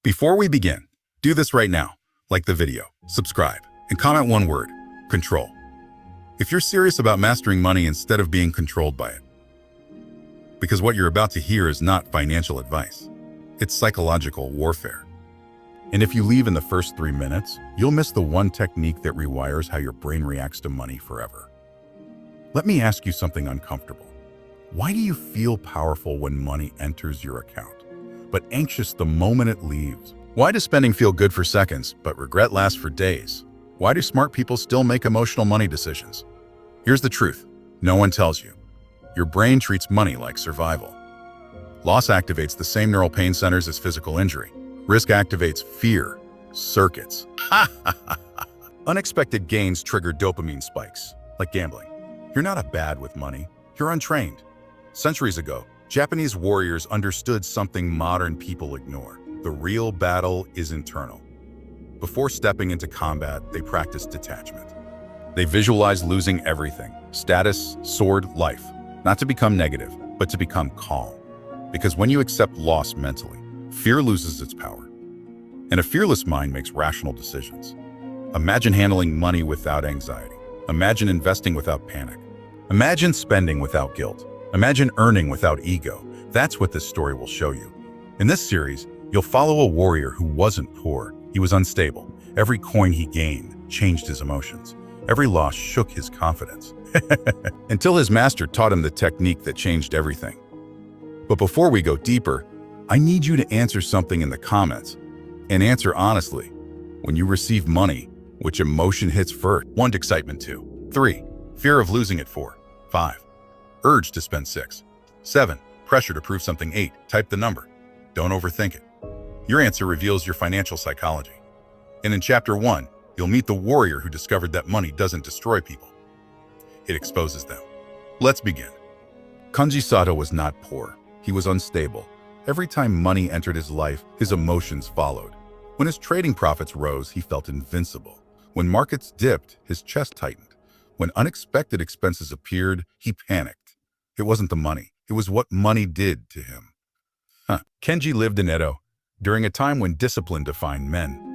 Before we begin, do this right now. Like the video, subscribe, and comment one word: control. If you're serious about mastering money instead of being controlled by it. Because what you're about to hear is not financial advice. It's psychological warfare. And if you leave in the first 3 minutes, you'll miss the one technique that rewires how your brain reacts to money forever. Let me ask you something uncomfortable. Why do you feel powerful when money enters your account, but anxious the moment it leaves? Why does spending feel good for seconds, but regret lasts for days? Why do smart people still make emotional money decisions? Here's the truth. No one tells you. Your brain treats money like survival. Loss activates the same neural pain centers as physical injury. Risk activates fear circuits. Unexpected gains trigger dopamine spikes, like gambling. You're not bad with money. You're untrained. Centuries ago, Japanese warriors understood something modern people ignore. The real battle is internal. Before stepping into combat, they practiced detachment. They visualized losing everything: status, sword, life. Not to become negative, but to become calm. Because when you accept loss mentally, fear loses its power. And a fearless mind makes rational decisions. Imagine handling money without anxiety. Imagine investing without panic. Imagine spending without guilt. Imagine earning without ego. That's what this story will show you. In this series, you'll follow a warrior who wasn't poor. He was unstable. Every coin he gained changed his emotions. Every loss shook his confidence. Until his master taught him the technique that changed everything. But before we go deeper, I need you to answer something in the comments. And answer honestly. When you receive money, which emotion hits first? 1. Excitement. 2. 3. Fear of losing it. 4. 5. Urge to spend. 6. 7. Pressure to prove something. 8. Type the number. Don't overthink it. Your answer reveals your financial psychology. And in Chapter 1, you'll meet the warrior who discovered that money doesn't destroy people. It exposes them. Let's begin. Kanji Sato was not poor. He was unstable. Every time money entered his life, his emotions followed. When his trading profits rose, he felt invincible. When markets dipped, his chest tightened. When unexpected expenses appeared, he panicked. It wasn't the money. It was what money did to him. Kenji lived in Edo, during a time when discipline defined men.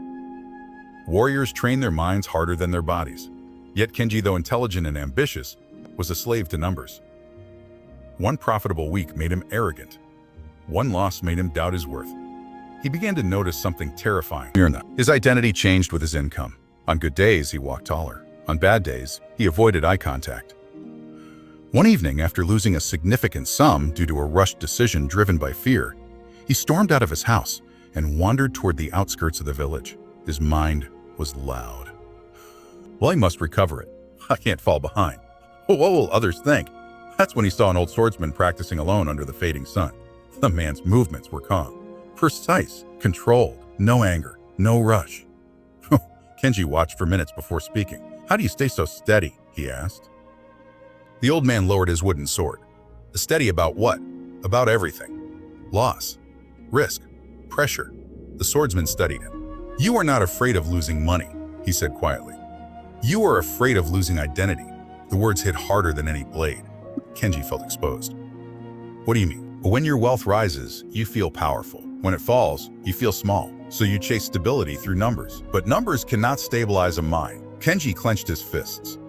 Warriors trained their minds harder than their bodies. Yet Kenji, though intelligent and ambitious, was a slave to numbers. One profitable week made him arrogant. One loss made him doubt his worth. He began to notice something terrifying. His identity changed with his income. On good days, he walked taller. On bad days, he avoided eye contact. One evening, after losing a significant sum due to a rushed decision driven by fear, he stormed out of his house and wandered toward the outskirts of the village. His mind was loud. Well, I must recover it. I can't fall behind. What will others think? That's when he saw an old swordsman practicing alone under the fading sun. The man's movements were calm, precise, controlled, no anger, no rush. Kenji watched for minutes before speaking. "How do you stay so steady?" he asked. The old man lowered his wooden sword. Steady about what? About everything. Loss, risk, pressure. The swordsman studied him. "You are not afraid of losing money," he said quietly. "You are afraid of losing identity." The words hit harder than any blade. Kenji felt exposed. "What do you mean?" "When your wealth rises, you feel powerful. When it falls, you feel small. So you chase stability through numbers. But numbers cannot stabilize a mind." Kenji clenched his fists.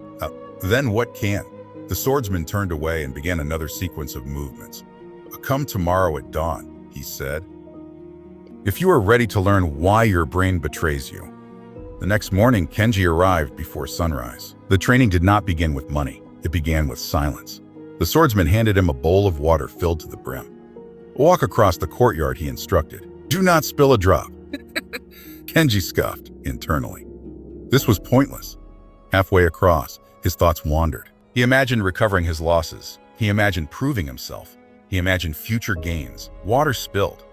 Then what can? The swordsman turned away and began another sequence of movements. "Come tomorrow at dawn," he said. "If you are ready to learn why your brain betrays you." The next morning, Kenji arrived before sunrise. The training did not begin with money. It began with silence. The swordsman handed him a bowl of water filled to the brim. "Walk across the courtyard," he instructed. "Do not spill a drop." Kenji scoffed internally. This was pointless. Halfway across, his thoughts wandered. He imagined recovering his losses. He imagined proving himself. He imagined future gains. Water spilled.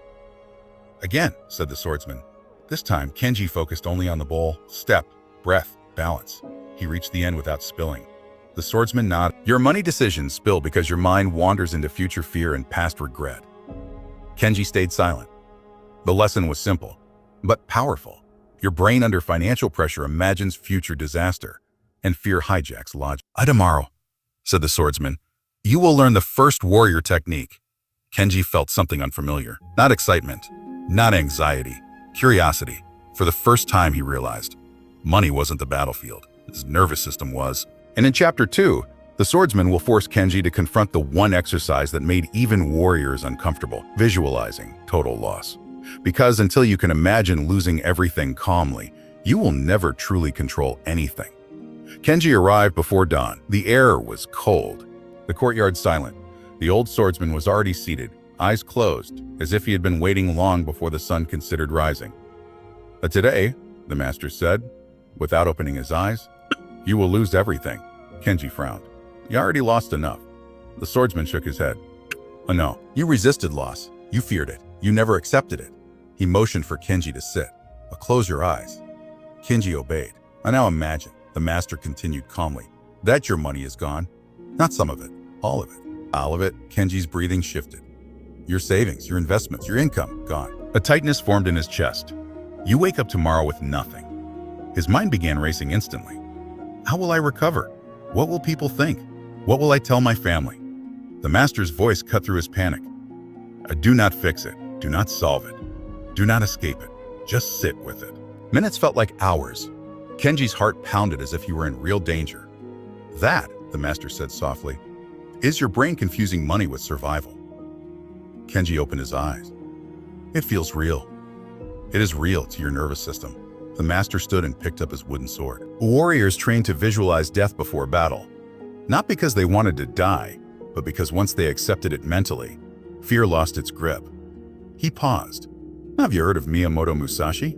"Again," said the swordsman. This time, Kenji focused only on the bowl. Step, breath, balance. He reached the end without spilling. The swordsman nodded. "Your money decisions spill because your mind wanders into future fear and past regret." Kenji stayed silent. The lesson was simple, but powerful. Your brain under financial pressure imagines future disaster, and fear hijacks logic. "Tomorrow," said the swordsman, "you will learn the first warrior technique." Kenji felt something unfamiliar. Not excitement, not anxiety, Curiosity. For the first time, he realized money wasn't the battlefield. His nervous system was. And in Chapter 2, the swordsman will force Kenji to confront the one exercise that made even warriors uncomfortable, visualizing total loss. Because until you can imagine losing everything calmly, you will never truly control anything. Kenji arrived before dawn. The air was cold. The courtyard silent. The old swordsman was already seated, eyes closed, as if he had been waiting long before the sun considered rising. "But today," the master said, without opening his eyes, "you will lose everything." Kenji frowned. "You already lost enough." The swordsman shook his head. "Oh no, you resisted loss. You feared it. You never accepted it." He motioned for Kenji to sit. "Close your eyes." Kenji obeyed. "I now imagine," the master continued calmly, "that your money is gone. Not some of it, all of it." All of it. Kenji's breathing shifted. "Your savings, your investments, your income, gone." A tightness formed in his chest. "You wake up tomorrow with nothing." His mind began racing instantly. "How will I recover? What will people think? What will I tell my family?" The master's voice cut through his panic. "Do not fix it. Do not solve it. Do not escape it. Just sit with it." Minutes felt like hours. Kenji's heart pounded as if he were in real danger. "That," the master said softly, "is your brain confusing money with survival." Kenji opened his eyes. "It feels real." "It is real to your nervous system." The master stood and picked up his wooden sword. Warriors trained to visualize death before battle. Not because they wanted to die, but because once they accepted it mentally, fear lost its grip. He paused. "Have you heard of Miyamoto Musashi?"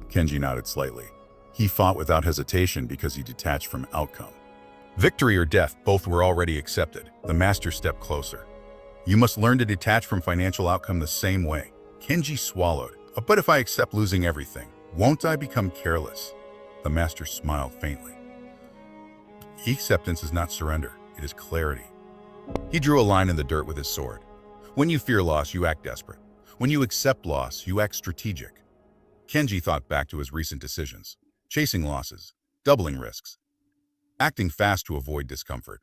Kenji nodded slightly. He fought without hesitation because he detached from outcome. Victory or death, both were already accepted. The master stepped closer. "You must learn to detach from financial outcome the same way." Kenji swallowed. "But if I accept losing everything, won't I become careless?" The master smiled faintly. "Acceptance is not surrender, it is clarity." He drew a line in the dirt with his sword. "When you fear loss, you act desperate. When you accept loss, you act strategic." Kenji thought back to his recent decisions. Chasing losses, doubling risks, acting fast to avoid discomfort.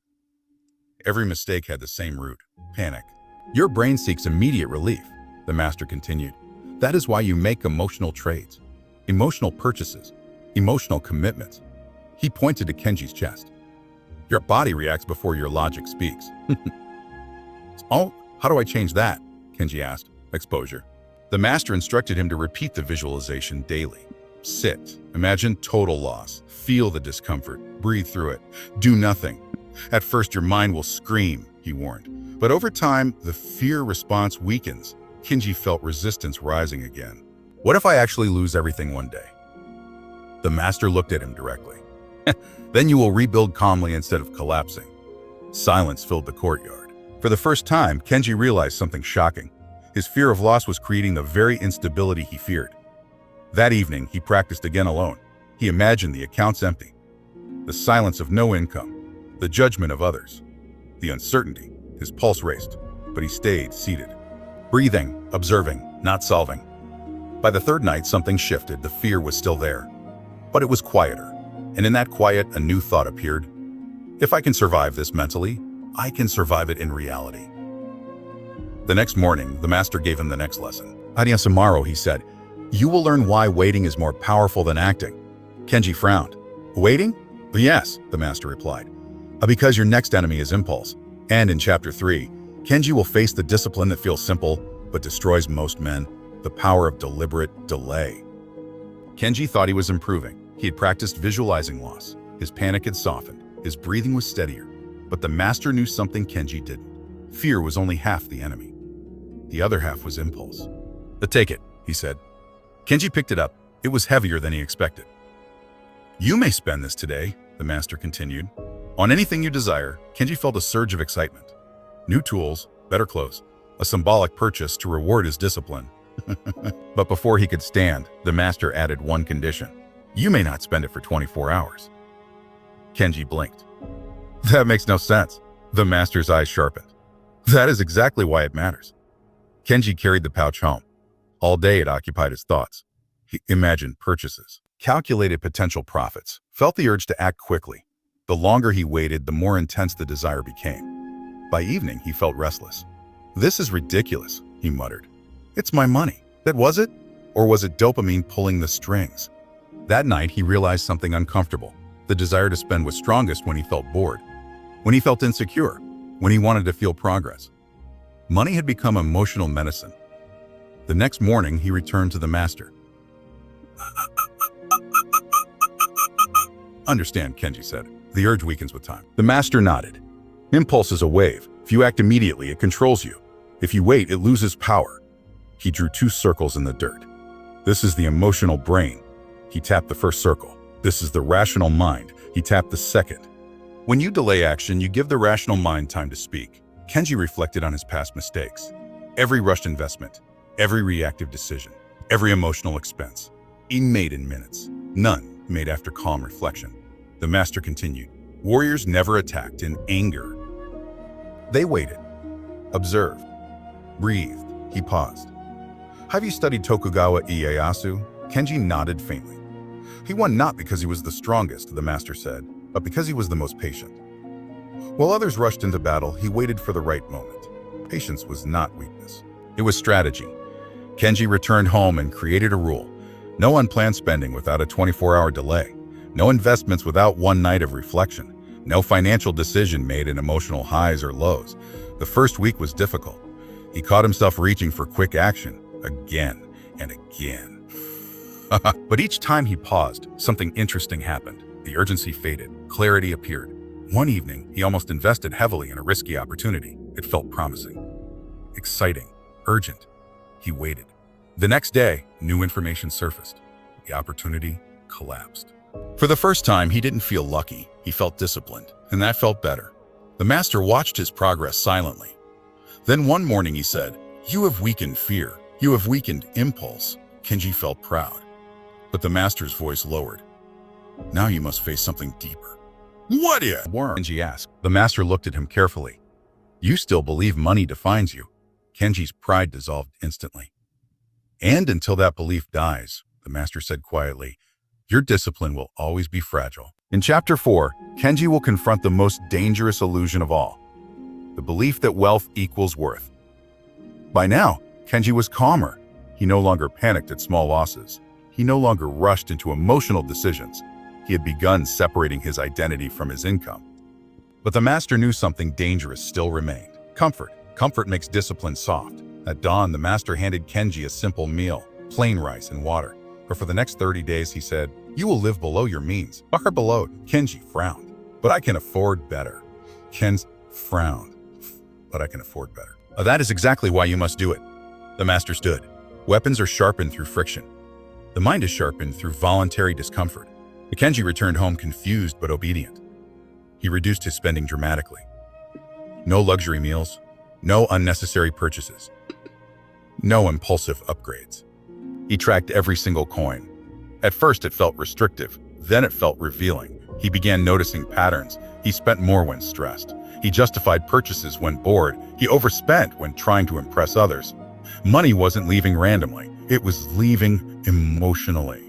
Every mistake had the same root: panic. "Your brain seeks immediate relief," the master continued. "That is why you make emotional trades, emotional purchases, emotional commitments." He pointed to Kenji's chest. "Your body reacts before your logic speaks." "Oh, how do I change that?" Kenji asked. "Exposure." The master instructed him to repeat the visualization daily. Sit. Imagine total loss. Feel the discomfort. Breathe through it. Do nothing. At first, your mind will scream, he warned. But over time, the fear response weakens. Kenji felt resistance rising again. "What if I actually lose everything one day?" The master looked at him directly. "Then you will rebuild calmly instead of collapsing." Silence filled the courtyard. For the first time, Kenji realized something shocking. His fear of loss was creating the very instability he feared. That evening, he practiced again alone. He imagined the accounts empty, the silence of no income, the judgment of others, the uncertainty. His pulse raced, but he stayed seated, breathing, observing, not solving. By the third night, something shifted. The fear was still there, but it was quieter. And in that quiet, a new thought appeared. If I can survive this mentally, I can survive it in reality. The next morning, the master gave him the next lesson. "Tomorrow," he said, "you will learn why waiting is more powerful than acting." Kenji frowned. "Waiting?" "Yes," the master replied. "Because your next enemy is impulse." And in Chapter 3, Kenji will face the discipline that feels simple but destroys most men, the power of deliberate delay. Kenji thought he was improving. He had practiced visualizing loss. His panic had softened. His breathing was steadier. But the master knew something Kenji didn't. Fear was only half the enemy. The other half was impulse. "Take it," he said. Kenji picked it up. It was heavier than he expected. "You may spend this today," the master continued, "on anything you desire." Kenji felt a surge of excitement. New tools, better clothes, a symbolic purchase to reward his discipline. But before he could stand, the master added one condition. "You may not spend it for 24 hours. Kenji blinked. "That makes no sense." The master's eyes sharpened. "That is exactly why it matters." Kenji carried the pouch home. All day it occupied his thoughts. He imagined purchases, calculated potential profits, felt the urge to act quickly. The longer he waited, the more intense the desire became. By evening, he felt restless. "This is ridiculous," he muttered. "It's my money. That was it? Or was it dopamine pulling the strings? That night, he realized something uncomfortable. The desire to spend was strongest when he felt bored, when he felt insecure, when he wanted to feel progress. Money had become emotional medicine. The next morning, he returned to the master. "Understand," Kenji said. "The urge weakens with time." The master nodded. "Impulse is a wave. If you act immediately, it controls you. If you wait, it loses power." He drew 2 circles in the dirt. "This is the emotional brain." He tapped the first circle. "This is the rational mind." He tapped the second. When you delay action, you give the rational mind time to speak. Kenji reflected on his past mistakes. Every rushed investment, every reactive decision, every emotional expense, he made in minutes. None made after calm reflection. The master continued. Warriors never attacked in anger. They waited, observed, breathed. He paused. "Have you studied Tokugawa Ieyasu?" Kenji nodded faintly. "He won not because he was the strongest," the master said, "but because he was the most patient. While others rushed into battle, he waited for the right moment. Patience was not weakness. It was strategy." Kenji returned home and created a rule. No unplanned spending without a 24-hour delay. No investments without one night of reflection. No financial decision made in emotional highs or lows. The first week was difficult. He caught himself reaching for quick action, again and again. But each time he paused, something interesting happened. The urgency faded. Clarity appeared. One evening, he almost invested heavily in a risky opportunity. It felt promising, exciting, urgent. He waited. The next day, new information surfaced. The opportunity collapsed. For the first time, he didn't feel lucky. He felt disciplined, and that felt better. The master watched his progress silently. Then one morning he said, "You have weakened fear. You have weakened impulse." Kenji felt proud. But the master's voice lowered. "Now you must face something deeper." "What if?" Kenji asked. The master looked at him carefully. "You still believe money defines you." Kenji's pride dissolved instantly. "And until that belief dies," the master said quietly, "your discipline will always be fragile." In Chapter 4, Kenji will confront the most dangerous illusion of all, the belief that wealth equals worth. By now, Kenji was calmer. He no longer panicked at small losses. He no longer rushed into emotional decisions. He had begun separating his identity from his income. But the master knew something dangerous still remained. Comfort. Comfort makes discipline soft. At dawn, the master handed Kenji a simple meal, plain rice and water. But for the next 30 days, he said, "You will live below your means, far below." Kenji frowned. "But I can afford better." Ken's frowned. "But I can afford better." That is exactly why you must do it." The master stood. Weapons are sharpened through friction. The mind is sharpened through voluntary discomfort. Kenji returned home confused but obedient. He reduced his spending dramatically. No luxury meals, no unnecessary purchases, no impulsive upgrades. He tracked every single coin. At first it felt restrictive, then it felt revealing. He began noticing patterns. He spent more when stressed. He justified purchases when bored. He overspent when trying to impress others. Money wasn't leaving randomly. It was leaving emotionally.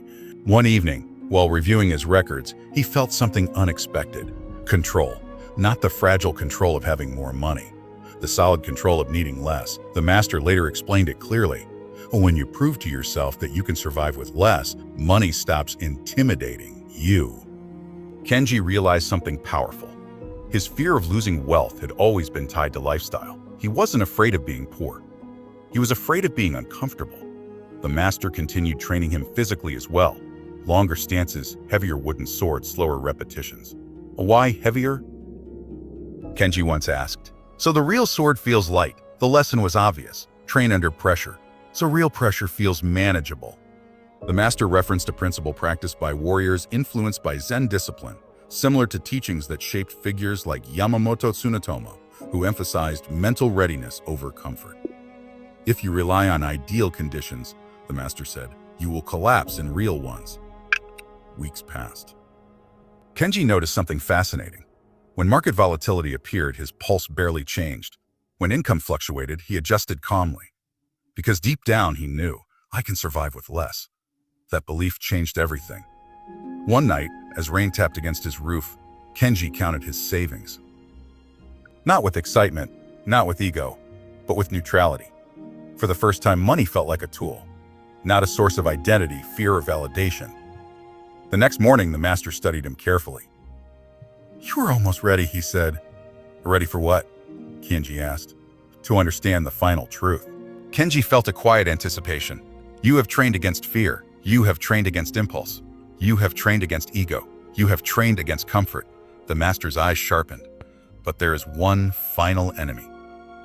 One evening, while reviewing his records, he felt something unexpected. Control. Not the fragile control of having more money. The solid control of needing less. The master later explained it clearly. When you prove to yourself that you can survive with less, money stops intimidating you. Kenji realized something powerful. His fear of losing wealth had always been tied to lifestyle. He wasn't afraid of being poor. He was afraid of being uncomfortable. The master continued training him physically as well. Longer stances, heavier wooden swords, slower repetitions. Why heavier? Kenji once asked. So the real sword feels light. The lesson was obvious. Train under pressure. So real pressure feels manageable. The master referenced a principle practiced by warriors influenced by Zen discipline, similar to teachings that shaped figures like Yamamoto Tsunetomo, who emphasized mental readiness over comfort. If you rely on ideal conditions, the master said, you will collapse in real ones. Weeks passed. Kenji noticed something fascinating. When market volatility appeared, his pulse barely changed. When income fluctuated, he adjusted calmly. Because deep down he knew, I can survive with less. That belief changed everything. One night, as rain tapped against his roof, Kenji counted his savings. Not with excitement, not with ego, but with neutrality. For the first time, money felt like a tool, not a source of identity, fear, or validation. The next morning, the master studied him carefully. "You are almost ready," he said. "Ready for what?" Kenji asked. "To understand the final truth." Kenji felt a quiet anticipation. "You have trained against fear. You have trained against impulse. You have trained against ego. You have trained against comfort." The master's eyes sharpened. "But there is one final enemy."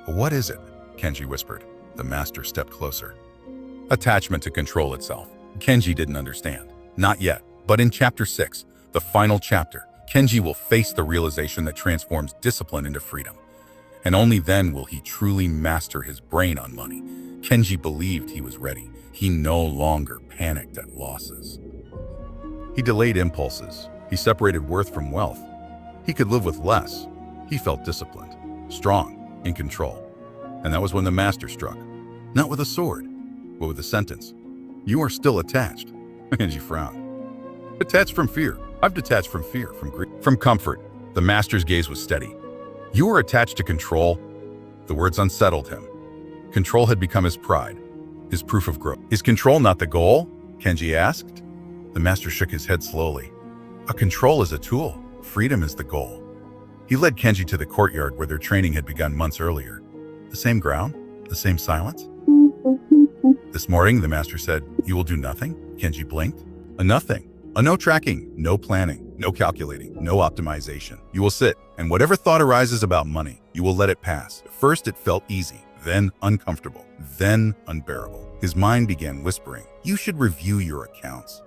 "What is it?" Kenji whispered. The master stepped closer. "Attachment to control itself." Kenji didn't understand. Not yet. But in Chapter 6, the final chapter, Kenji will face the realization that transforms discipline into freedom. And only then will he truly master his brain on money. Kenji believed he was ready. He no longer panicked at losses. He delayed impulses. He separated worth from wealth. He could live with less. He felt disciplined, strong, in control. And that was when the master struck. Not with a sword, but with a sentence. "You are still attached." Kenji frowned. "Attached from fear. I've detached from fear, from grief, from comfort." The master's gaze was steady. "You are attached to control." The words unsettled him. Control had become his pride, his proof of growth. "Is control not the goal?" Kenji asked. The master shook his head slowly. "A control is a tool. Freedom is the goal." He led Kenji to the courtyard where their training had begun months earlier. The same ground? The same silence? "This morning," the master said, "you will do nothing?" Kenji blinked. "A nothing. A no tracking, no planning, no calculating, no optimization. You will sit, and whatever thought arises about money, you will let it pass." At first it felt easy, then uncomfortable, then unbearable. His mind began whispering, "You should review your accounts.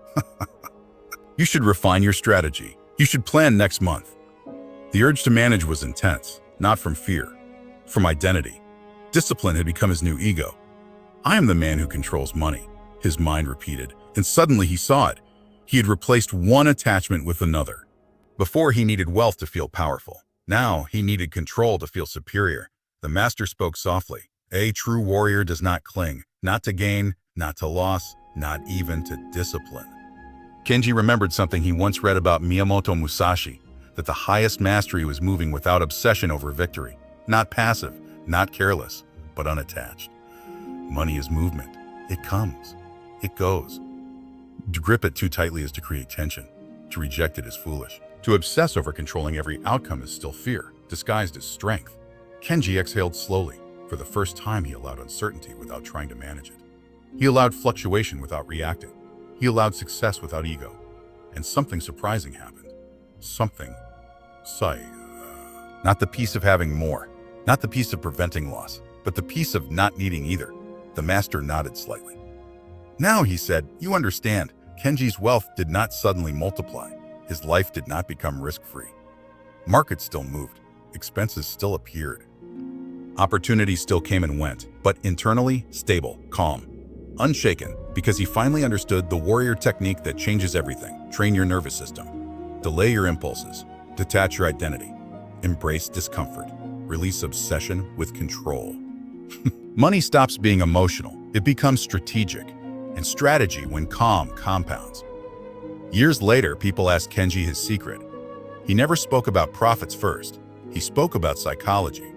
You should refine your strategy. You should plan next month." The urge to manage was intense, not from fear, from identity. Discipline had become his new ego. "I am the man who controls money," his mind repeated, and suddenly he saw it. He had replaced one attachment with another. Before, he needed wealth to feel powerful. Now, he needed control to feel superior. The master spoke softly. "A true warrior does not cling, not to gain, not to loss, not even to discipline." Kenji remembered something he once read about Miyamoto Musashi, that the highest mastery was moving without obsession over victory. Not passive, not careless, but unattached. Money is movement. It comes. It goes. To grip it too tightly is to create tension. To reject it is foolish. To obsess over controlling every outcome is still fear, disguised as strength. Kenji exhaled slowly. For the first time, he allowed uncertainty without trying to manage it. He allowed fluctuation without reacting. He allowed success without ego. And something surprising happened. Something. Not the peace of having more. Not the peace of preventing loss. But the peace of not needing either. The master nodded slightly. "Now," he said, "you understand. Kenji's wealth did not suddenly multiply. His life did not become risk-free. Markets still moved. Expenses still appeared. Opportunities still came and went, but internally, stable, calm, unshaken, because he finally understood the warrior technique that changes everything. Train your nervous system. Delay your impulses. Detach your identity. Embrace discomfort. Release obsession with control." Money stops being emotional. It becomes strategic. And strategy, when calm, compounds. Years later, people asked Kenji his secret. He never spoke about profits first. He spoke about psychology.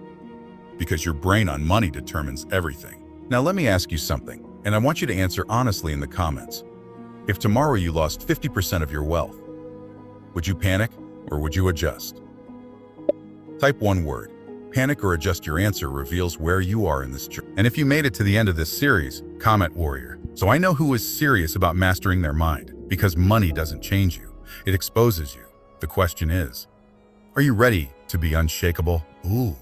Because your brain on money determines everything. Now let me ask you something, and I want you to answer honestly in the comments. If tomorrow you lost 50% of your wealth, would you panic or would you adjust? Type one word. Panic or adjust. Your answer reveals where you are in this journey. And if you made it to the end of this series, comment warrior. So I know who is serious about mastering their mind, because money doesn't change you. It exposes you. The question is, are you ready to be unshakable? Ooh.